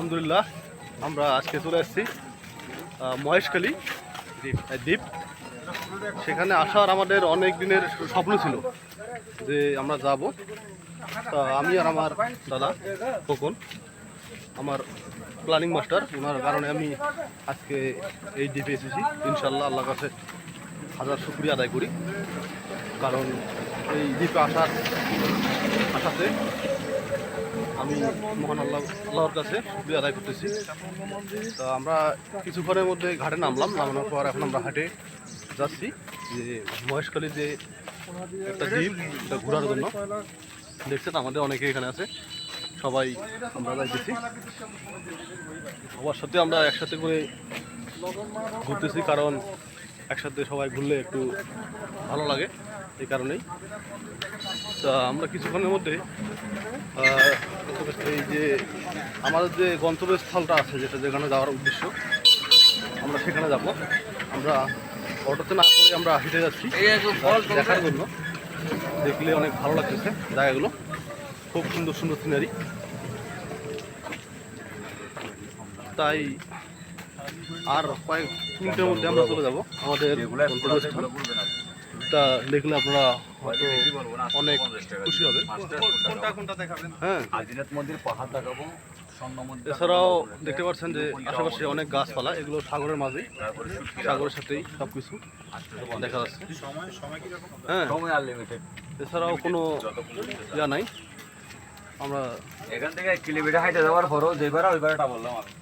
আলহামদুলিল্লাহ আমরা আজকে চলে আসছি মহেশখালী দ্বীপ। সেখানে আসার আমাদের অনেক দিনের স্বপ্ন ছিল যে আমরা যাব। তা আমি আর আমার দাদা খোকন, আমার প্ল্যানিং মাস্টার, ওনার কারণে আমি আজকে এই দ্বীপে এসেছি। ইনশাল্লাহ আল্লাহর কাছে হাজার শুকরিয়া আদায় করি, কারণ এই দ্বীপে আসাতে আমি মহান আল্লাহর কাছে শুকরিয়া আদায় করতেছি। তো আমরা কিছুক্ষণের মধ্যে ঘাটে নামানোর পর এখন আমরা হাটে যাচ্ছি যে মহেশখালীর যে একটা দ্বীপ, এটা ঘোরার জন্য। দেখছেন আমাদের অনেকে এখানে আছে, সবাই আমরা যাইতেছি। সবার সাথে আমরা একসাথে করে ঘুরতেছি, কারণ একসাথে সবাই ঘুরলে একটু ভালো লাগে, এই কারণেই। তা আমরা কিছুক্ষণের মধ্যে এই যে আমাদের যে গন্তব্যস্থলটা আছে, যেখানে যাওয়ার উদ্দেশ্য, আমরা সেখানে যাব। আমরা অটোতে না করে আমরা হেঁটে যাচ্ছি দেখার জন্য। দেখলে অনেক ভালো লাগতেছে জায়গাগুলো, খুব সুন্দর সুন্দর সিনারি। তাই আর কয়েক মিনিটের মধ্যে আমরা চলে যাব আমাদের গন্তব্যস্থল। তা দেখলে আপনারা হয়তো অনেক খুশি হবেন। হ্যাঁ, এছাড়াও দেখতে পাচ্ছেন যে আশেপাশে অনেক গাছপালা, এগুলো সাগরের মাঝে, সাগরের সাথেই সব কিছু দেখা যাচ্ছে। হ্যাঁ, এছাড়াও কোনো ইয়া নাই। আমরা এখান থেকে কিলোমিটার হাইটে যাওয়ার পরও যেবার ওইবারটা বললাম আমি।